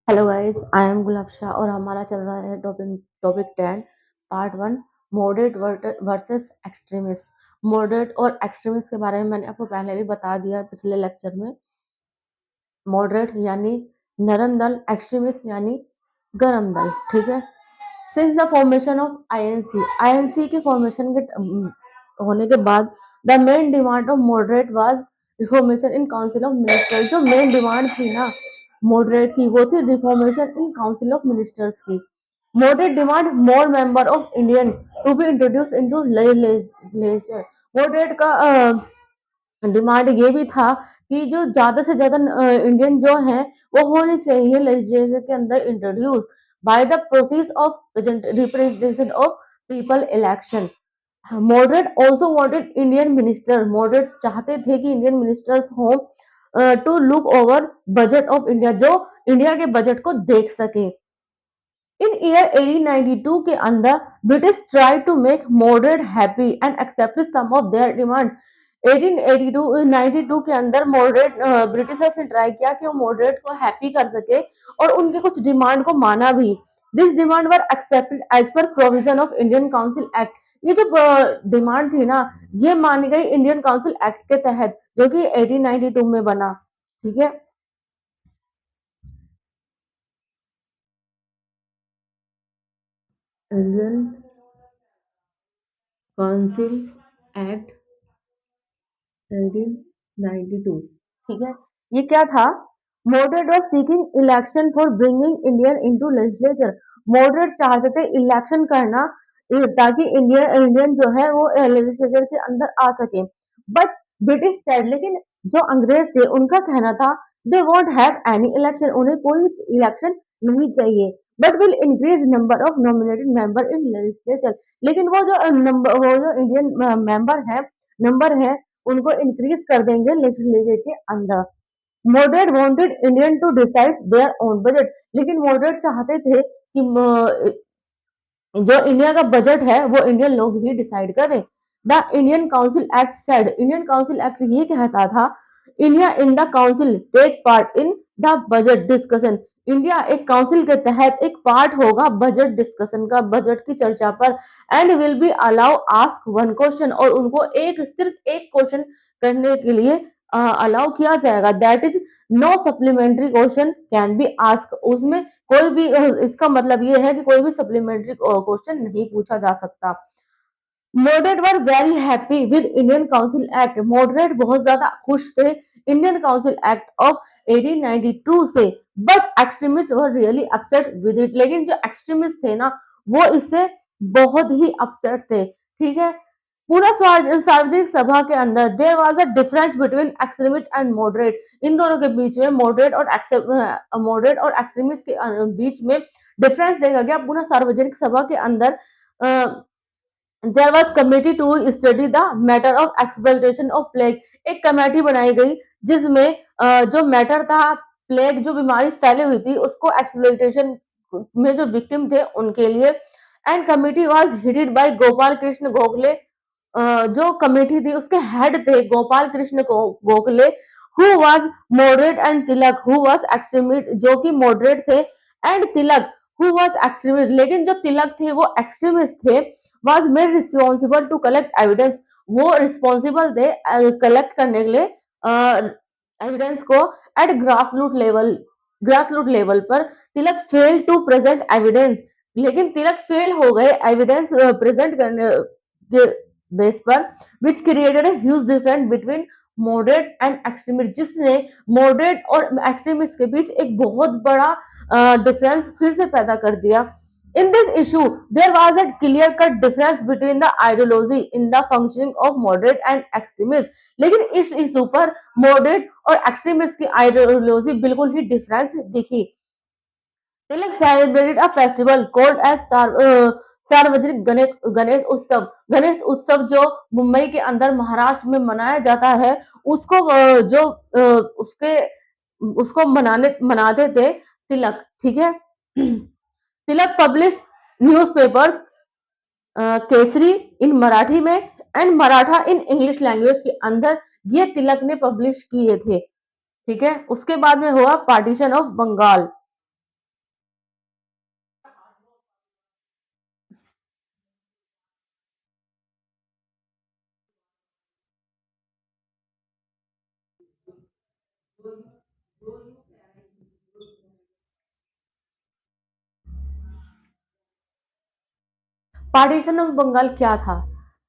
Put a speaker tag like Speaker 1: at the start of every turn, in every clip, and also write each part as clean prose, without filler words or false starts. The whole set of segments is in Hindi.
Speaker 1: हेलो गाइस, आई एम गुलाब शाह और हमारा चल रहा है topic topic 10 part 1 moderate versus extremist. Moderate और एक्सट्रीमिस्ट के बारे में मैंने आपको पहले भी बता दिया है पिछले लेक्चर में। मॉडरेट यानी नरम दल, एक्सट्रीमिस्ट यानी गरम दल। ठीक है। Since the formation of INC के फॉर्मेशन के होने के बाद the main demand of moderate was reformation in council of ministers. जो मेन डिमांड थी ना मॉडरेट की, वो थी reformation in council of ministers की। Moderate demand more member of Indian to be introduce into legislature. Moderate का डिमांड ये भी था कि जो ज्यादा से ज्यादा इंडियन जो हैं वो होने चाहिए लेजिस्लेचर के अंदर introduce by the process of representation of people election. Moderate also wanted Indian minister, moderate चाहते थे कि इंडियन मिनिस्टर्स हो to look over budget of India, जो इंडिया के बजट को देख सके। इन ईयर 1892 के अंदर British try to make moderate happy and accepted some of their demand. 1882 92 के अंदर मॉडरेट ब्रिटिशर्स ने ट्राई किया कि वो मॉडरेट को हैप्पी कर सके और उनके कुछ डिमांड को माना भी। This demand were accepted as per provision of Indian council act. ये जो डिमांड थी ना, ये मानी गई इंडियन काउंसिल एक्ट के तहत, जो कि 1892 में बना। ठीक है। Indian council act 1892। ठीक है। ये क्या था? Moderate was seeking election for bringing Indian into legislature. Moderate चाहते थे इलेक्शन करना ताकि इंडियन जो है वो लेजिस्लेचर के अंदर आ सके। बट ब्रिटिश सेड, लेकिन जो अंग्रेज थे उनका कहना था they won't have any election, उन्हें कोई इलेक्शन नहीं चाहिए। But will increase number of nominated member in legislature. लेकिन वो जो इंडियन नंबर है उनको इंक्रीज कर देंगे लेजिस्लेचर के अंदर। Moderate wanted Indian to decide their own budget. लेकिन मॉडरेट चाहते थे कि जो इंडिया का बजट है वो इंडियन लोग ही डिसाइड करें। The Indian council act said, Indian council act ये कहता था India in the council take part in the budget discussion. India एक काउंसिल के तहत एक पार्ट होगा बजट डिस्कशन का, बजट की चर्चा पर। And will be allow ask one question, और उनको सिर्फ एक क्वेश्चन करने के लिए अलाउ किया जाएगा। That is no supplementary question can be ask. उसमें कोई भी इसका मतलब ये है कि कोई भी सप्लीमेंट्री क्वेश्चन नहीं पूछा जा सकता। Moderate were very happy with Indian council act. Moderate बहुत ज्यादा खुश थे इंडियन काउंसिल एक्ट ऑफ 1892 से। But extremist were really upset with it. लेकिन जो एक्सट्रीमिस्ट थे ना वो इससे बहुत ही अपसेट थे। ठीक है। पूरा सार्वजनिक सभा के अंदर there was a difference between extremist and moderate. इन दोनों के बीच में मॉडरेट और एक्सट्रीमिस्ट के बीच में डिफरेंस देखा गया पूरा सार्वजनिक सभा के अंदर। There was committee to study the matter of exploitation of plague. एक कमेटी बनाई गई जिसमें जो मैटर था, प्लेग जो बीमारी फैली हुई थी उसको एक्सप्लॉइटेशन में जो विक्टिम थे उनके लिए। And committee was headed by Gopal Krishna Gokhale. जो कमेटी थी उसके हेड थे Gopal Krishna Gokhale, who was moderate, and Tilak who was extremist, जो कि मॉडरेट थे। And Tilak who was extremist, लेकिन जो तिलक थे वो एक्सट्रीमिस्ट थे। Was made responsible to collect evidence. वो रिस्पॉन्सिबल थे कलेक्ट करने के लिए एविडेंस को एट ग्रास रूट लेवल पर। तिलक फेल टू प्रेजेंट एविडेंस, लेकिन तिलक फेल हो गए एविडेंस प्रेजेंट करने के बेस पर, which created a huge difference between moderate and extremist, जिसने मॉडरेट और एक्सट्रीमिस्ट के बीच एक बहुत बड़ा डिफरेंस फिर से पैदा कर दिया। In this issue there was a clear cut difference between the ideology in the functioning of moderate and extremist. लेकिन इस इशू पर मॉडरेट और एक्सट्रीमिस्ट की आइडियोलॉजी बिल्कुल ही डिफरेंस दिखी। Tilak celebrated a festival called as Sarvajanik Ganesh उत्सव। गणेश उत्सव जो मुंबई के अंदर महाराष्ट्र में मनाया जाता है, उसको उसके उसको मनाते थे तिलक। ठीक है। तिलक पब्लिश न्यूज़पेपर्स केसरी इन मराठी में and Maratha in English language के अंदर, ये तिलक ने पब्लिश किए थे। ठीक है। उसके बाद में हुआ partition of Bengal. Partition of Bengal क्या था?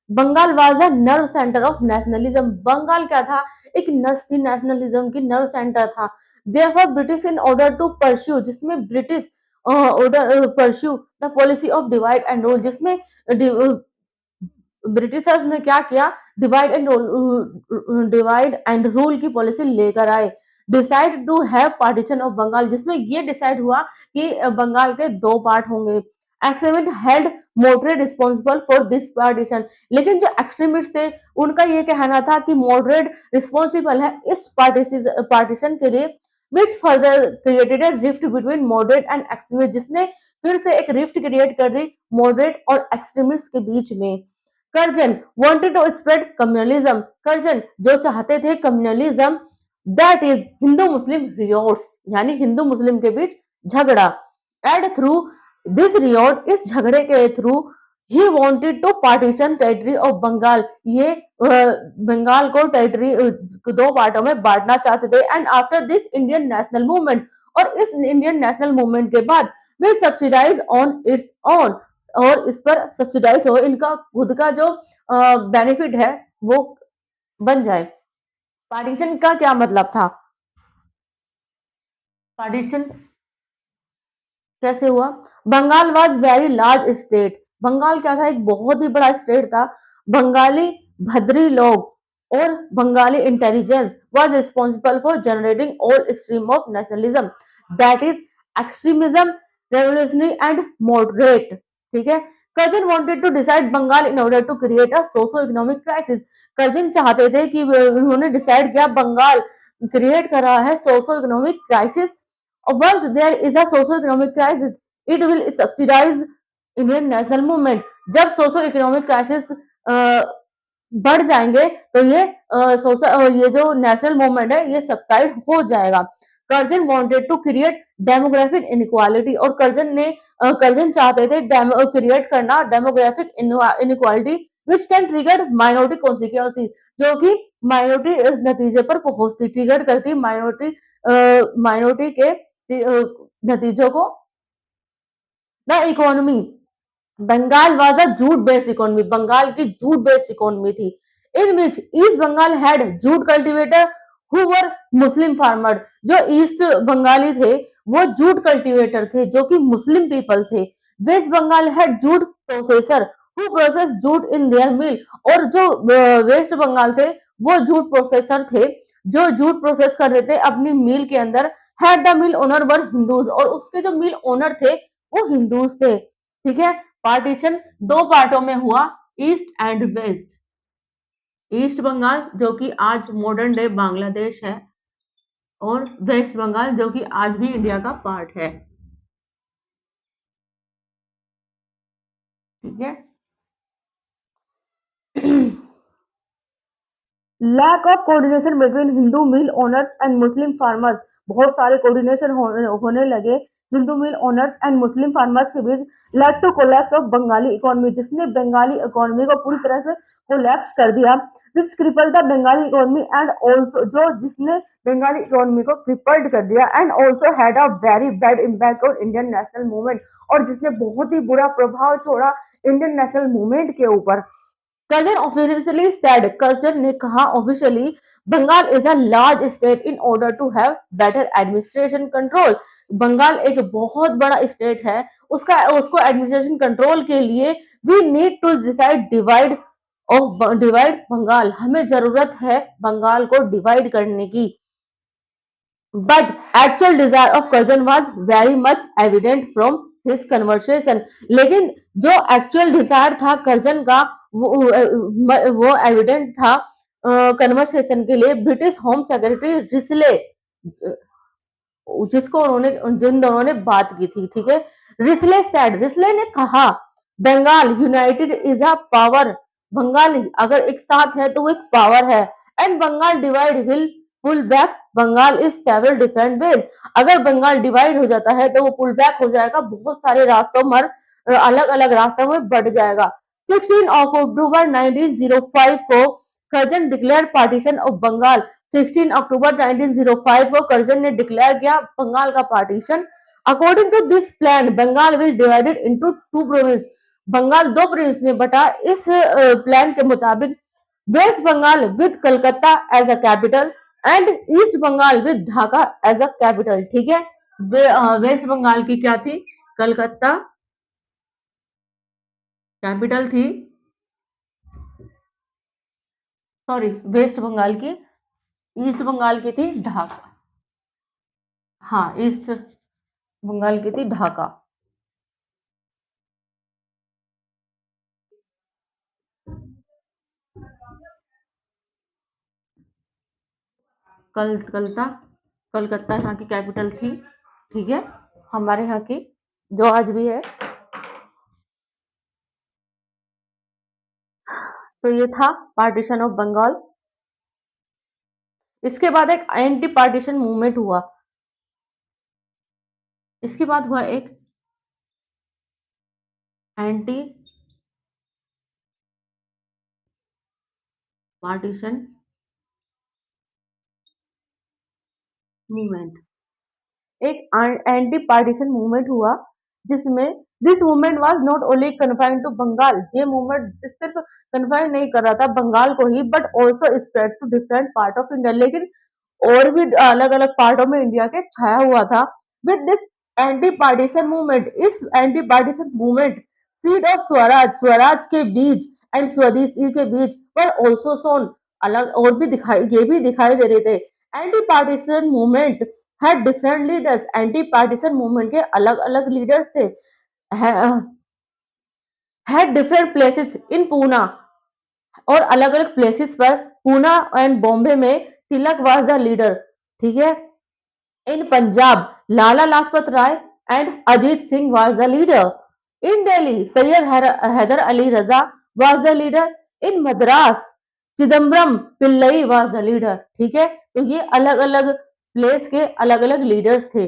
Speaker 1: Bengal was a nerve center of nationalism. Bengal क्या था? एक नस थी नेशनलिज्म की, नर्व सेंटर था। Therefore British in order to pursue, जिसमें British order pursue the policy of divide and rule, जिसमें ब्रिटिशर्स ने क्या किया? डिवाइड एंड रूल की पॉलिसी लेकर आए। Decide to have partition of Bengal, जिसमें ये डिसाइड हुआ कि बंगाल के दो पार्ट होंगे। Extremist held moderate responsible for this partition, लेकिन जो एक्सट्रीमिस्ट थे उनका ये कहना था कि मॉडरेट रिस्पॉन्सिबल है इस पार्टीशन के लिए, which further created a rift between moderate and extremist, जिसने फिर से एक रिफ्ट क्रिएट कर दी मॉडरेट और एक्सट्रीमिस्ट के बीच में। Curzon wanted to spread communalism, Curzon जो चाहते थे कम्युनलिज्म, दैट इज हिंदू मुस्लिम रियोट्स, यानी हिंदू मुस्लिम के बीच झगड़ा। एंड थ्रू दिस रियोट, इस झगड़े के थ्रू ही wanted to partition territory of Bengal, ये बंगाल को टेरिटरी दो पार्टों में बांटना चाहते थे। And after this Indian national movement, और इस इंडियन नेशनल मूवमेंट के बाद वे सब्सिडाइज ऑन इट्स ऑन, और इस पर सब्सिडाइज हो, इनका खुद का जो बेनिफिट है वो बन जाए। पार्टीशन का क्या मतलब था? पार्टीशन कैसे हुआ? Bengal was very large state, Bengal क्या था? एक बहुत ही बड़ा स्टेट था। बंगाली भद्री लोग और Bengali intelligence was responsible for generating all stream of nationalism, that is extremism, revolutionary and moderate. ठीक है। Curzon wanted to decide Bengal in order to create a socio economic crisis, Curzon चाहते थे कि उन्होंने डिसाइड किया बंगाल क्रिएट कर रहा है socio economic crisis. Once there is a socio-economic crisis, it will subsidize Indian national movement. जब सोशो इकोनॉमिक क्राइसिस बढ़ जाएंगे तो ये जो नेशनल मूवमेंट है ये सबसाइड हो जाएगा। Curzon wanted to create demographic inequality, और कर्जन चाहते थे क्रिएट करना demographic inequality which can trigger minority consequency, जो कि माइनॉरिटी इस नतीजे पर पहुंचती, ट्रिगर करती माइनॉरिटी के नतीजों को। The economy, Bengal was a jute based economy, Bengal की जूट बेस्ड इकोनॉमी थी। In which east Bengal had jute cultivator who were Muslim farmer, जो ईस्ट बंगाली थे वो जूट कल्टीवेटर थे जो कि मुस्लिम पीपल थे। West Bengal had jute processor who process jute in their mill, और जो वेस्ट बंगाल थे वो जूट प्रोसेसर थे जो जूट प्रोसेस कर रहे थे अपनी मिल के अंदर। Had the mill owner were Hindus, और उसके जो मिल ओनर थे वो हिंदूज थे। ठीक है। पार्टीशन दो पार्टों में हुआ, east and west. East Bengal जो कि आज मॉडर्न डे बांग्लादेश है, और वेस्ट बंगाल जो कि आज भी इंडिया का पार्ट है। ठीक है। Lack of coordination between Hindu mill owners and Muslim farmers, बहुत सारे कोऑर्डिनेशन होने लगे Hindu mill owners and Muslim farmers के बीच। Led to collapse of Bengali economy, जिसने बंगाली इकोनॉमी को पूरी तरह से कोलैप्स कर दिया। Which cripple the Bengali economy and also, जो जिसने बंगाली इकोनॉमी को क्रिपल्ड कर दिया, and also had a very bad impact on Indian national movement, और जिसने बहुत ही बुरा प्रभाव छोड़ा इंडियन नेशनल मूवमेंट के ऊपर। Cousin officially said, Cousin ने कहा officially, Bengal is a large state in order to have better administration control, Bengal एक बहुत बड़ा स्टेट है, उसको एडमिनिस्ट्रेशन कंट्रोल के लिए we need to decide divide Bengal, हमें जरूरत है बंगाल को डिवाइड करने की। But actual desire of Curzon was very much evident from his conversation. लेकिन जो एक्चुअल डिजायर था कर्जन का वो एविडेंट था कन्वर्सेशन के लिए। ब्रिटिश होम सेक्रेटरी रिसले, जिसको उन्होंने जिन दोनों ने बात की थी। ठीक है। रिसले सेड, रिसले ने कहा Bengal united is a power, Bengal अगर एक साथ है तो वो एक पावर है। And Bengal divide will pull back Bengal is several different ways. अगर बंगाल डिवाइड हो जाता है तो वो पुल बैक हो जाएगा, बहुत सारे रास्तों में अलग अलग रास्तों में बढ़ जाएगा। 16 अक्टूबर 1905 को Curzon declare partition of Bengal. 16 अक्टूबर 1905 को कर्जन ने डिक्लेयर किया बंगाल का partition. According to this plan Bengal will divided into two province. Bengal दो प्रोविंस में बटा। इस प्लान के मुताबिक west Bengal with Calcutta as a capital and east Bengal with Dhaka as a capital. ठीक है, वेस्ट बंगाल की क्या थी? कलकत्ता कैपिटल थी, सॉरी वेस्ट बंगाल की, ईस्ट बंगाल की थी ढाका। हाँ, ईस्ट बंगाल की थी ढाका। कलकत्ता, कलकत्ता यहाँ की कैपिटल थी। ठीक है, हमारे यहाँ की, जो आज भी है। तो ये था पार्टीशन ऑफ बंगाल। इसके बाद एक एंटी पार्टीशन मूवमेंट हुआ। इसके बाद हुआ एक एंटी पार्टीशन मूवमेंट। एक एंटी पार्टीशन मूवमेंट हुआ जिसमें this movement was not only confined to Bengal. ये मूवमेंट सिर्फ कन्फाइंड नहीं कर रहा था बंगाल को ही, but also spread to different part of India. लेकिन और भी अलग अलग पार्टों में इंडिया के छाया हुआ था। With this anti partition movement, इस anti partition movement seed of swaraj, swaraj के बीज एंड स्वदेशी के बीज पर ऑल्सो सोन, अलग और भी दिखाई, ये भी दिखाई दे रहे थे। Anti partition movement had different leaders. Anti partition movement के अलग अलग लीडर्स थे। Had different places in Poona, और अलग अलग प्लेसेस पर, पूना एंड बॉम्बे में तिलक वाज द लीडर। ठीक है, in Punjab Lala Lajpat Rai and Ajit Singh was the leader. In Delhi Syed Haider Ali Raza was the leader. In Madras Chidambaram Pillai was the leader. ठीक है, तो ये अलग अलग प्लेस के अलग अलग लीडर्स थे।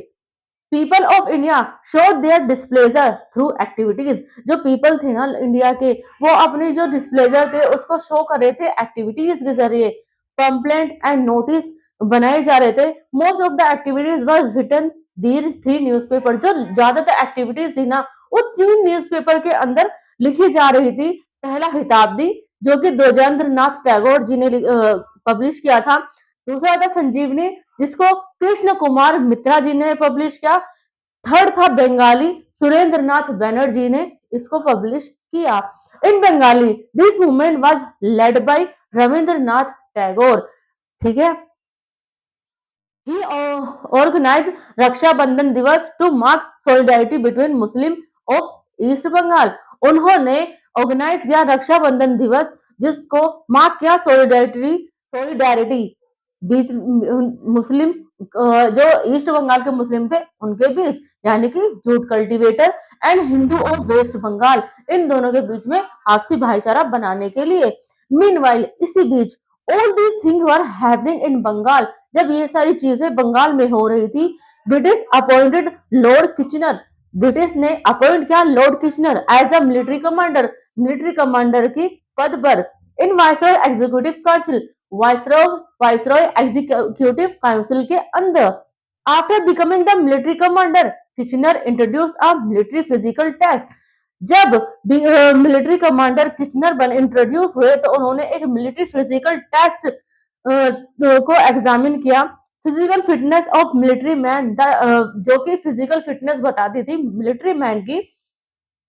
Speaker 1: People of India showed their displeasure through activities. जो पीपल थे ना इंडिया के, वो अपनी जो डिस्प्लेजर थे उसको शो कर रहे थे एक्टिविटीज के जरिए। कंप्लेंट एंड नोटिस बनाए जा रहे थे। Most of the activities was written there three newspaper. जो ज्यादातर एक्टिविटीज थी ना, वो तीन न्यूज़पेपर के अंदर लिखी जा रही थी। पहला हिताब्दी, जो कि द्विजेंद्र नाथ टैगोर जी ने पब्लिश किया था। दूसरा था संजीवनी, जिसको कृष्ण कुमार मित्रा जी ने पब्लिश किया। थर्ड था बंगाली, सुरेंद्र नाथ बैनर्जी ने इसको पब्लिश किया। In Bengali this movement was led by Rabindranath Tagore. ठीक है, he organise Raksha Bandhan Divas to mark solidarity between Muslim of East Bengal. उन्होंने ऑर्गेनाइज किया रक्षाबंधन दिवस, जिसको मार्क किया सॉलिडारिटी, सॉलिडारिटी बीच मुस्लिम, जो ईस्ट बंगाल के मुस्लिम थे उनके बीच, यानी कि jute cultivator and Hindu of west Bengal, इन दोनों के बीच में आपसी भाईचारा बनाने के लिए। मीनवाइल इसी बीच all these things were happening in Bengal. जब ये सारी चीजें बंगाल में हो रही थी, British appointed Lord Kitchener, British ने अपॉइंट किया Lord Kitchener as a military commander, military commander की पद पर। In viceroy executive council, viceroy viceroy executive council के अंदर। After becoming the military commander, Kitchener introduce a military physical test. जब मिलिट्री कमांडर किचनर बन इंट्रोड्यूस हुए तो उन्होंने एक मिलिट्री फिजिकल टेस्ट को एग्जामिन किया। Physical fitness of military man, जो कि फिजिकल फिटनेस बताती थी मिलिट्री मैन की।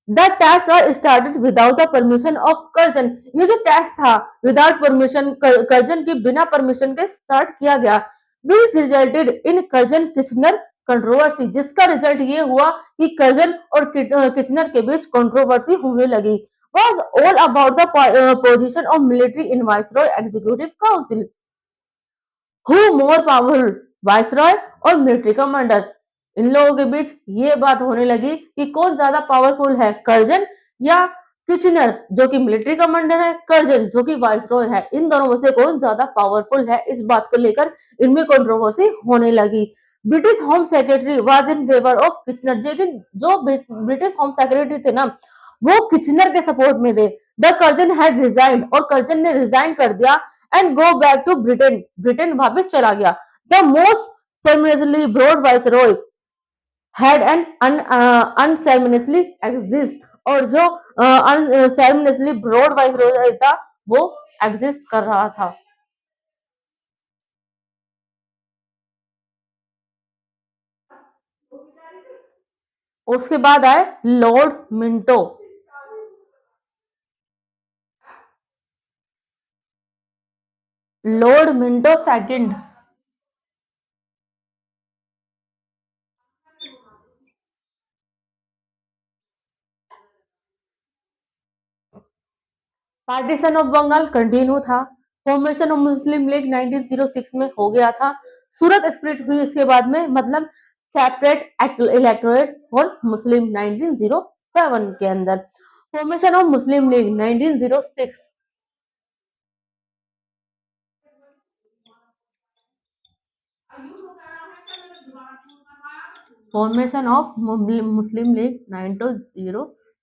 Speaker 1: The test were started without the permission of Curzon. ये जो टेस्ट था विदाउट परमिशन, कर्जन की बिना परमिशन के स्टार्ट किया गया। This resulted in Curzon Kitchener controversy, जिसका रिजल्ट ये हुआ कि कर्जन और किचनर के बीच कंट्रोवर्सी होने लगी। Was all about the position of military in viceroy executive council. Who more powerful, viceroy और मिलिट्री कमांडर। इन लोगों के बीच ये बात होने लगी कि कौन ज्यादा पावरफुल है, कर्जन या किचनर जो कि मिलिट्री कमांडर है, कर्जन जो कि वाइसरॉय है, इन दोनों में से कौन ज्यादा पावरफुल है, इस बात को लेकर इनमें कंट्रोवर्सी होने लगी। British home secretary was in favour of Kitchener, लेकिन जो ब्रिटिश होम सेक्रेटरी थे ना, वो किचनर के सपोर्ट में थे। द कर्जन हैड रिजाइन, और कर्जन ने रिजाइन कर दिया and go back to Britain, Britain वापस चला गया। The most ceremoniously broad viceroy had an unceremoniously exist, और जो अनसेरेमनियसली ब्रॉड वाइसरॉय था वो एग्जिस्ट कर रहा था। उसके बाद आए lord Minto. Lord Minto second. Partition of Bengal continue था। फॉर्मेशन ऑफ मुस्लिम लीग 1906 में हो गया था। सूरत स्प्लिट हुई इसके बाद में, मतलब सेपरेट इलेक्टोरेट फॉर मुस्लिम 1907 के अंदर। Formation of Muslim League 1906। Formation of Muslim league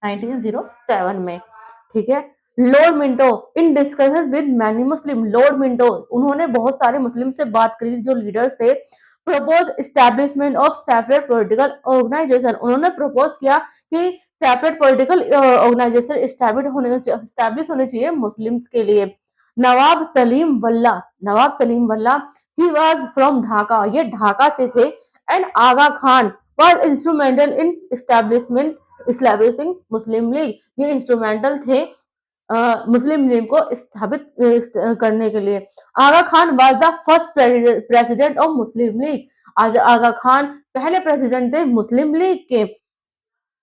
Speaker 1: 1907 में, ठीक है। Lord Minto in discussion with many Muslim, Lord Minto उन्होंने बहुत सारे मुस्लिम से बात करी, जो लीडर्स थे। Propose establishment of separate political organization, उन्होंने प्रपोज किया कि सेपरेट पॉलिटिकल ऑर्गेनाइजेशन एस्टैब्लिश होने चाहिए मुस्लिम्स के लिए। नवाब सलीम वल्ला, नवाब सलीम वल्ला, ही वाज फ्रॉम ढाका, ये ढाका से थे। And Aga Khan was instrumental in establishing Muslim League, ये इंस्ट्रूमेंटल थे मुस्लिम लीग को स्थापित करने के लिए। Aga Khan was the first president of Muslim League, आज आगा खान पहले प्रेसिडेंट थे मुस्लिम लीग के।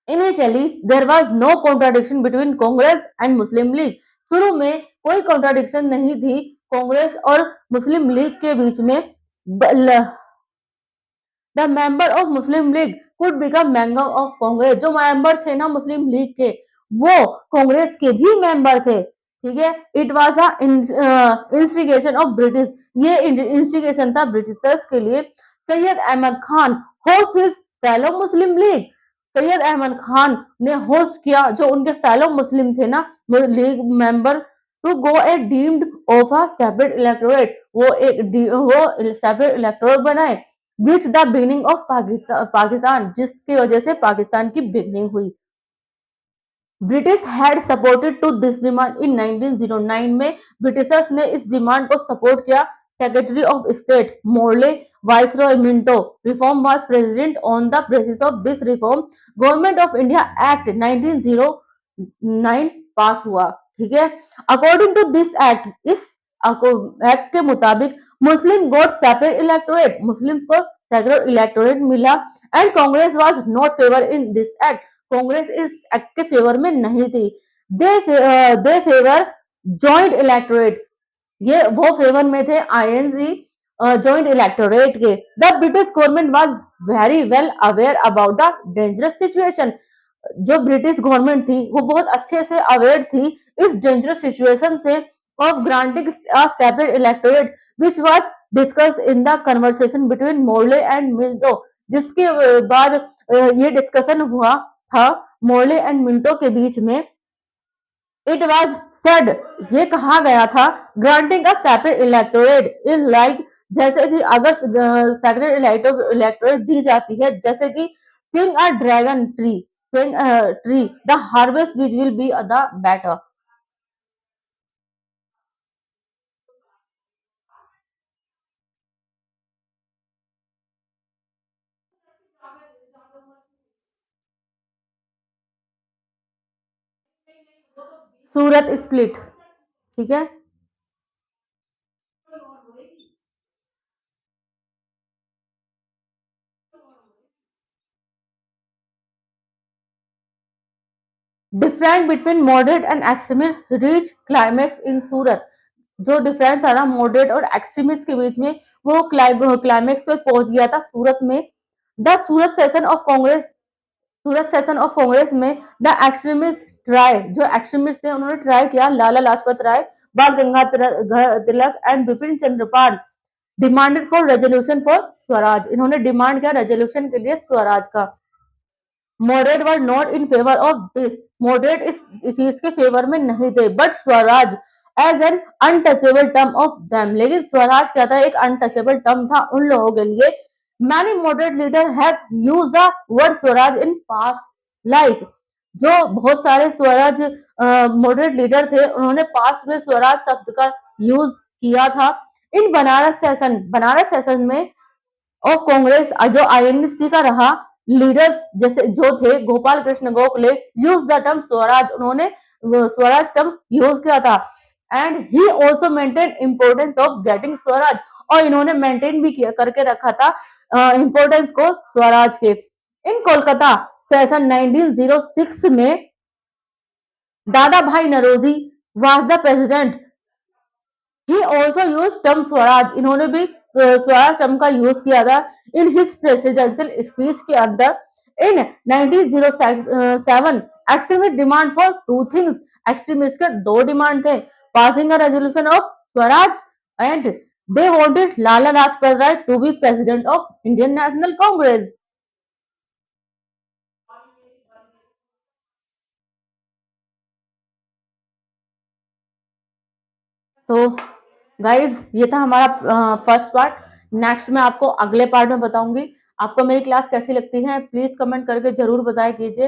Speaker 1: Initially, there was no contradiction between Congress and Muslim League. शुरू में कोई कॉन्ट्राडिक्शन नहीं थी कांग्रेस और मुस्लिम लीग के बीच में। The member of Muslim league could become member of Congress, जो मेंबर थे ना मुस्लिम लीग के, वो कांग्रेस के भी मेंबर थे, ठीक है। It was a instigation of British, ये इंस्टिगेशन था ब्रिटिशर्स के लिए। Syed Ahmad Khan host his fellow Muslim League, Syed Ahmad Khan ने होस्ट किया जो उनके फेलो मुस्लिम थे ना League member, to go a deemed of a separate electorate, वो सेपरेट इलेक्टोरेट बनाए, which the beginning of Pakistan, जिसकी वजह से पाकिस्तान की बिगनिंग हुई। British had supported to this demand in 1909 में, ब्रिटिशर्स ने इस डिमांड को सपोर्ट किया। Secretary of state Morley viceroy Minto reform was president on the basis of this reform, government of India act 1909 पास हुआ, ठीक है। अकॉर्डिंग टू दिस एक्ट, इस एक्ट के मुताबिक मुस्लिम गोट सेपरेट इलेक्टोरेट, मुस्लिम्स को सेपरेट इलेक्टोरेट मिला। And Congress was not favour in this act, Congress इस एक्ट के फेवर में नहीं थी। दे फेवर जॉइंट इलेक्टोरेट, ये वो फेवर में थे आईएनसी जॉइंट इलेक्टोरेट के। The British government was very well aware about the dangerous situation, जो ब्रिटिश गवर्नमेंट थी वो बहुत अच्छे से अवेयर थी इस डेंजरस सिचुएशन से, of granting a separate electorate which was discuss in the conversation between Morley and Minto, जिसके बाद ये डिस्कशन हुआ था मोरले एंड मिंटो के बीच में। इट वाज सेड, ये कहा गया था, granting a separate electorate in like, जैसे कि अगर सेपरेट इलेक्टोरेट दी जाती है, जैसे कि sing a dragon tree, sing tree the harvest which will be the better. Surat split, ठीक है। Difference between moderate and extremist reach climax in Surat, जो डिफरेंस है ना मॉडरेट और एक्सट्रीमिस्ट के बीच में, वो क्लाइमेक्स पे पहुंच गया था सूरत में। The Surat session of Congress, Surat session of Congress में द एक्सट्रीमिस्ट ट्राई जो एक्सट्रीमिस्ट थे उन्होंने ट्राई किया, Lala Lajpat Rai, Bal Gangadhar Tilak and Bipin Chandrapal demanded for resolution for swaraj, इन्होंने डिमांड किया रेजोल्यूशन के लिए स्वराज का। Moderate were not in favour of this, moderate इस चीज के फेवर में नहीं थे, but swaraj as an untouchable term of them, लेकिन स्वराज क्या था, एक अनटचेबल टर्म था उन लोगों के लिए। Many moderate leader has use the word Swaraj in past, like जो बहुत सारे स्वराज मॉडरेट लीडर थे उन्होंने पास्ट में स्वराज शब्द का यूज किया था। इन बनारस सेशन में और कांग्रेस जो आईएनसी का रहा, लीडर्स जैसे जो थे Gopal Krishna Gokhale use the term Swaraj, उन्होंने स्वराज टर्म यूज किया था। And he also maintain importance of getting Swaraj, और इन्होंने मेंटेन भी किया करके रखा था इम्पोर्टेंस को स्वराज के। इन कोलकाता सेशन 1906 में दादा भाई Naoroji was the president, he also use term Swaraj, इन्होंने भी स्वराज टर्म का यूज किया था इन हिज प्रेसिडेंशियल स्पीच के अंदर। In 1907 extremist demand for two things, extremist के दो डिमांड थे, passing a resolution of swaraj and they wanted Lala Lajpat Rai to be president of Indian National Congress. तो गाइज ये था हमारा फर्स्ट पार्ट। नेक्स्ट मैं आपको अगले पार्ट में बताऊंगी। आपको मेरी क्लास कैसी लगती है प्लीज कमेंट करके जरूर बताया कीजिए।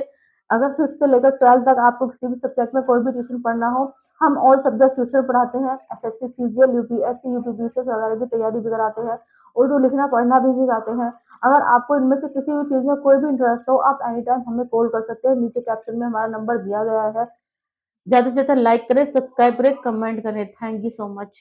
Speaker 1: अगर फिफ्थ से लेकर 12th तक आपको किसी भी सब्जेक्ट में कोई भी ट्यूशन पढ़ना हो, हम ऑल सब्जेक्ट ट्यूशन पढ़ाते हैं, एसएससी सीजीएल यूपीएससी यूपीपीसीएस वगैरह की तैयारी भी कराते हैं, उर्दू लिखना पढ़ना भी सिखाते हैं। अगर आपको इनमें से किसी भी चीज में कोई भी इंटरेस्ट हो, आप एनी टाइम हमें कॉल कर सकते हैं, नीचे कैप्शन में हमारा नंबर दिया गया है। ज्यादा से ज्यादा लाइक करें, सब्सक्राइब करें, कमेंट करें। Thank you so much.